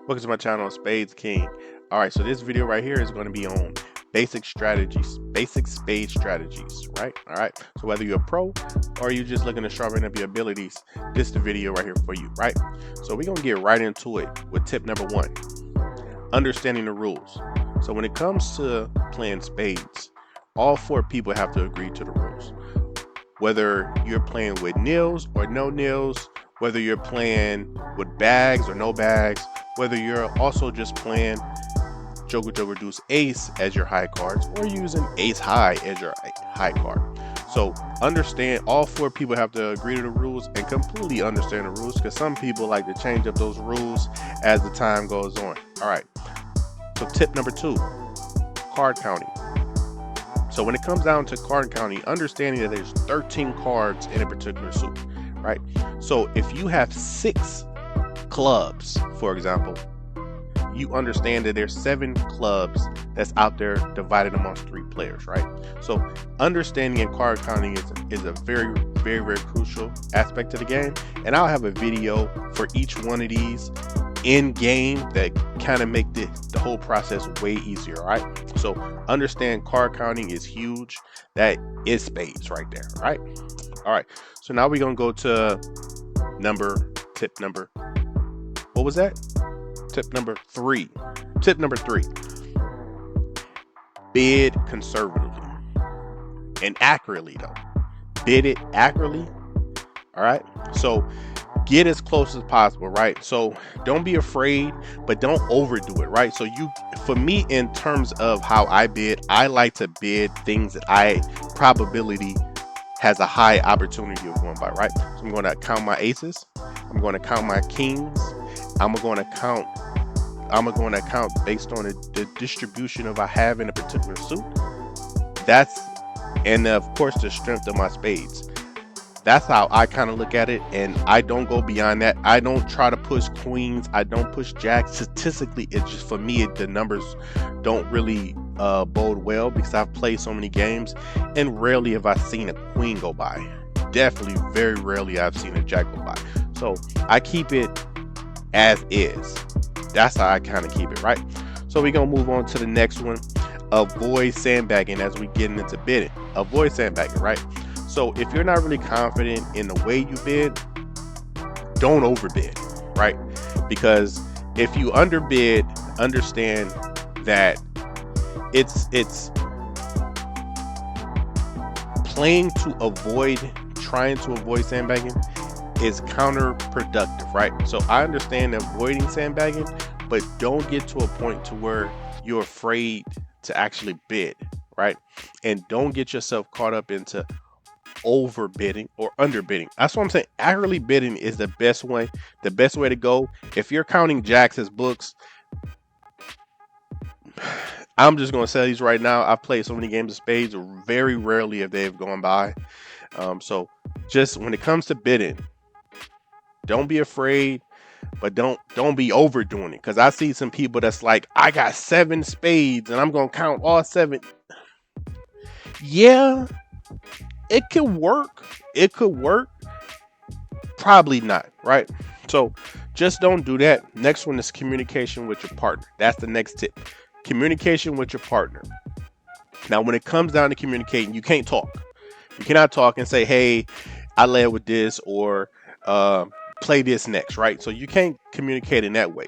Welcome to my channel, Spades King. All right, so this video right here is going to be on basic strategies, basic spade strategies, right? All right, so whether you're a pro or you're just looking to sharpen up your abilities, this is the video right here for you, right? So we're going to get right into it with tip number one, understanding the rules. So when it comes to playing spades, all four people have to agree to the rules. Whether you're playing with nils or no nils, whether you're playing with bags or no bags, whether you're also just playing Joker, Joker, Deuce, Ace as your high cards, or using Ace High as your high card. So understand, all four people have to agree to the rules and completely understand the rules, because some people like to change up those rules as the time goes on. All right, so tip number two, card counting. So when it comes down to card counting, understanding that there's 13 cards in a particular suit, right? So if you have 6 clubs, for example, you understand that there's 7 clubs that's out there divided amongst 3 players, right? So understanding and card counting is a very, very, very crucial aspect to the game. And I'll have a video for each one of these in game that kind of make the whole process way easier. All right, so understand card counting is huge. That is spades right there. Right. All right, so now we're gonna go to tip number, what was that? Tip number 3. Tip number 3, bid conservatively and accurately though. Bid it accurately. All right, so get as close as possible, right? So don't be afraid, but don't overdo it, right? So for me, in terms of how I bid, I like to bid things that probability has a high opportunity of going by, right? So I'm going to count my aces, I'm going to count my kings, I'm going to count based on the distribution of I have in a particular suit. And of course the strength of my spades. That's how I kind of look at it, and I don't go beyond that. I don't try to push queens. I don't push jacks. Statistically, it's just, for me, the numbers don't really bode well, because I've played so many games, and rarely have I seen a queen go by. Definitely, very rarely I've seen a jack go by. So I keep it as is. That's how I kind of keep it, right? So we're gonna move on to the next one. Avoid sandbagging as we get into bidding. Avoid sandbagging, right? So if you're not really confident in the way you bid, don't overbid, right? Because if you underbid, understand that it's trying to avoid sandbagging is counterproductive, right? So I understand avoiding sandbagging, but don't get to a point to where you're afraid to actually bid, right? And don't get yourself caught up into overbidding or underbidding. That's what I'm saying. Accurately bidding is the best way to go. If you're counting jacks as books, I'm just gonna say these right now, I've played so many games of spades, very rarely have they have gone by. So just when it comes to bidding, don't be afraid, but don't be overdoing it. Because I see some people that's like, I got 7 spades and I'm gonna count all 7. Yeah, it could work. It could work. Probably not, right? So just don't do that. Next one is communication with your partner. That's the next tip. Communication with your partner. Now, when it comes down to communicating, you can't talk. You cannot talk and say, hey, I led with this, or play this next, right? So you can't communicate in that way.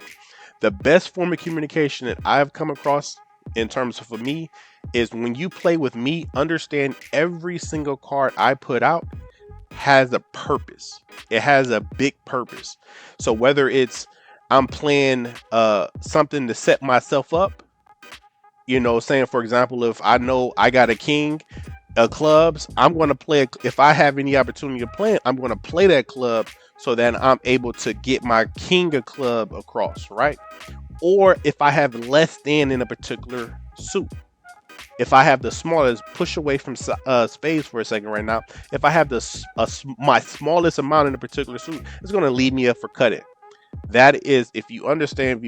The best form of communication that I've come across in terms of, for me, is when you play with me, understand every single card I put out has a purpose. It has a big purpose. So whether it's I'm playing something to set myself up, saying, for example, if I know I got a king of clubs, I'm going to play, if I have any opportunity to play it, I'm going to play that club so that I'm able to get my king of club across, right? Or if I have less than in a particular suit, if I have the smallest, push away from spades for a second right now. If I have my smallest amount in a particular suit, it's going to leave me up for cutting. That is, if you understand,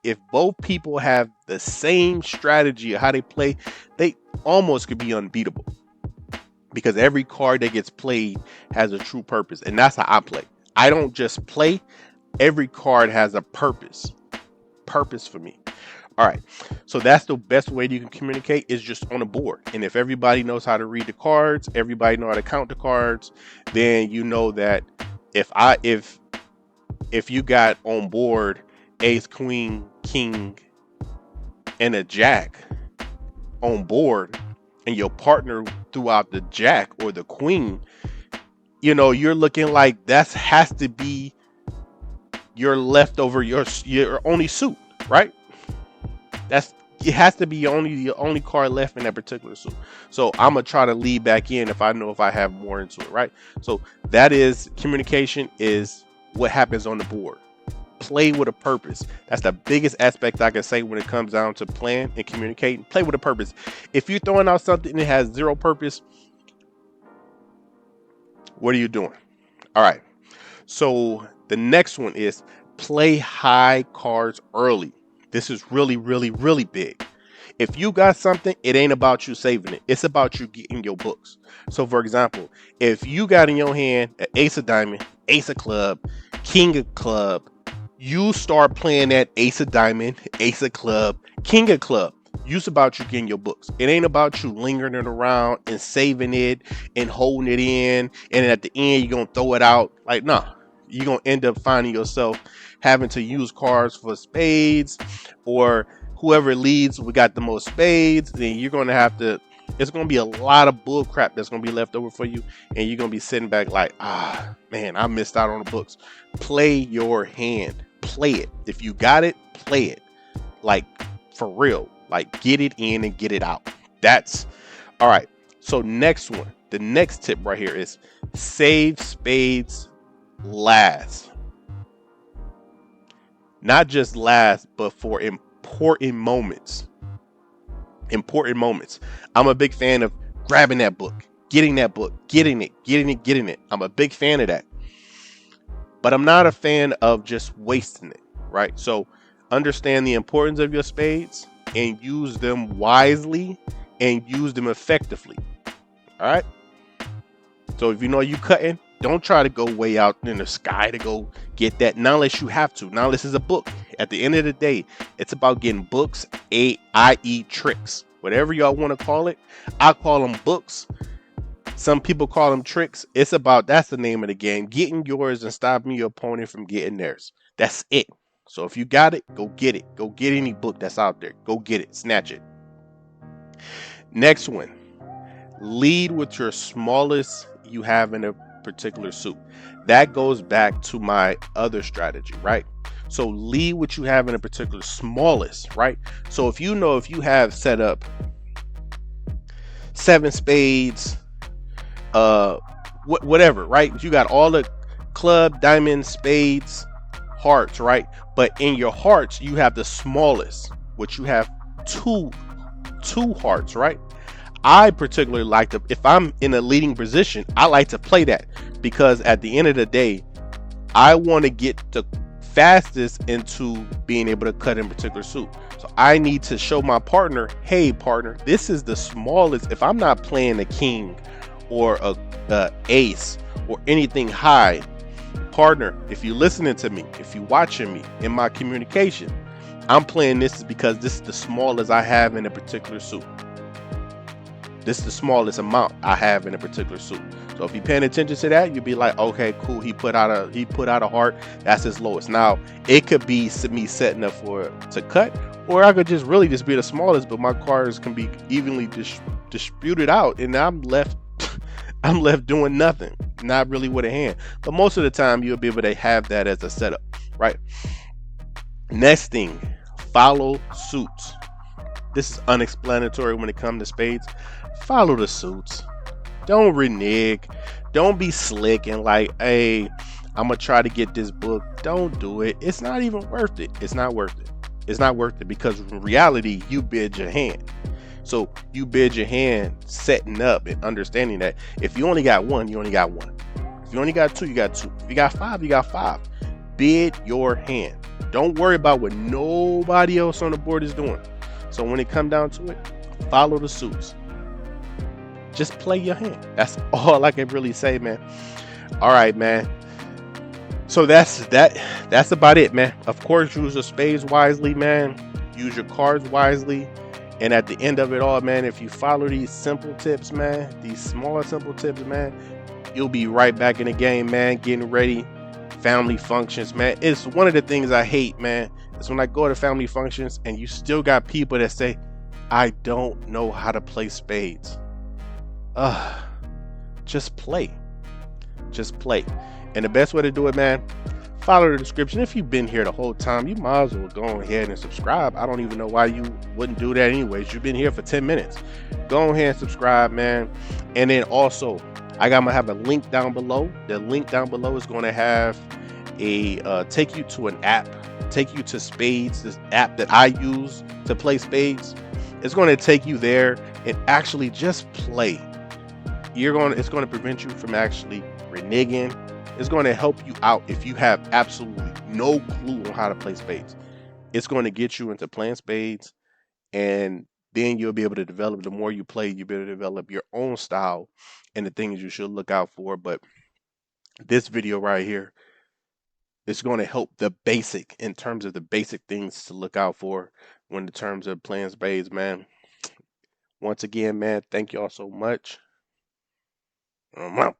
if both people have the same strategy of how they play, they almost could be unbeatable, because every card that gets played has a true purpose. And that's how I play. I don't just play. Every card has a purpose. purpose for me. All right, so that's the best way you can communicate is just on a board. And if everybody knows how to read the cards, everybody know how to count the cards, then you know that if you got on board ace, queen, king, and a jack on board, and your partner threw out the jack or the queen, you know, you're looking like that has to be your leftover, your only suit, right? It has to be your only card left in that particular suit. So I'm gonna try to lead back in if I know if I have more into it, right? So that is communication is what happens on the board. Play with a purpose. That's the biggest aspect I can say when it comes down to playing and communicating. Play with a purpose. If you're throwing out something that has zero purpose, what are you doing? All right. So the next one is play high cards early. This is really, really, really big. If you got something, it ain't about you saving it. It's about you getting your books. So for example, if you got in your hand an ace of diamond, ace of club, king of club, you start playing that ace of diamond, ace of club, king of club. It's about you getting your books. It ain't about you lingering it around and saving it and holding it in. And at the end, you're going to throw it out. Like, nah, you're going to end up finding yourself having to use cards for spades, or whoever leads, we got the most spades. Then you're going to have to, it's going to be a lot of bull crap that's going to be left over for you. And you're going to be sitting back like, ah, man, I missed out on the books. Play your hand. Play it. If you got it, play it. Like, for real. Like, get it in and get it out. That's all right. So next one, the next tip right here is save spades last. Not just last, but for important moments. Important moments. I'm a big fan of grabbing that book, getting it. I'm a big fan of that. But I'm not a fan of just wasting it, right? So understand the importance of your spades and use them wisely and use them effectively. All right. So if you know you cutting, don't try to go way out in the sky to go get that, not unless you have to. Now, this is a book. At the end of the day, it's about getting books, i.e. tricks. Whatever y'all want to call it, I call them books. Some people call them tricks. It's about, that's the name of the game, getting yours and stopping your opponent from getting theirs. That's it. So if you got it, go get it. Go get any book that's out there. Go get it. Snatch it. Next one. Lead with your smallest you have in a particular suit. That goes back to my other strategy, right? So lead what you have in a particular smallest, right? So if you know, if you have set up 7 spades, whatever, right? You got all the club, diamond, spades, hearts, right? But in your hearts, you have the smallest, which you have two hearts, right? I particularly like to, if I'm in a leading position, I like to play that, because at the end of the day, I want to get the fastest into being able to cut in particular suit. So I need to show my partner, hey partner, this is the smallest. If I'm not playing a king or a ace or anything high, partner, if you're listening to me, if you're watching me in my communication, I'm playing this because this is the smallest I have in a particular suit. This is the smallest amount I have in a particular suit. So if you're paying attention to that, you'll be like, okay, cool. He put out a heart. That's his lowest. Now it could be me setting up to cut, or I could just really just be the smallest, but my cards can be evenly disputed out, and I'm left doing nothing, not really with a hand. But most of the time, you'll be able to have that as a setup, right? Next thing, follow suits. This is unexplanatory when it comes to spades. Follow the suits. Don't renege. Don't be slick and like, hey, I'm gonna try to get this book. Don't do it. It's not even worth it. It's not worth it. It's not worth it, because in reality, you bid your hand. So you bid your hand setting up and understanding that if you only got one, you only got one. If you only got two, you got two. If you got five, you got five. Bid your hand. Don't worry about what nobody else on the board is doing. So when it comes down to it, follow the suits. Just play your hand. That's all I can really say, man. All right, man. So that's about it, man. Of course, use your spades wisely, man. Use your cards wisely. And at the end of it all, man, if you follow these simple tips, man, these smaller simple tips, man, you'll be right back in the game, man, getting ready. Family functions, man. It's one of the things I hate, man. It's when I go to family functions and you still got people that say, I don't know how to play spades. Ugh, just play. Just play. And the best way to do it, man, follow the description. If you've been here the whole time, you might as well go ahead and subscribe. I don't even know why you wouldn't do that anyways. You've been here for 10 minutes. Go ahead and subscribe, man. And then also, gonna have a link down below. The link down below is going to have a take you to an app, take you to Spades, this app that I use to play spades. It's going to take you there and actually just play. It's going to prevent you from actually reneging. It's going to help you out if you have absolutely no clue on how to play spades. It's going to get you into playing spades, and then you'll be able to develop. The more you play, you'll be able to develop your own style and the things you should look out for. But this video right here is going to help the basic in terms of the basic things to look out for when in terms of playing spades, man. Once again, man, thank y'all so much. I'm out.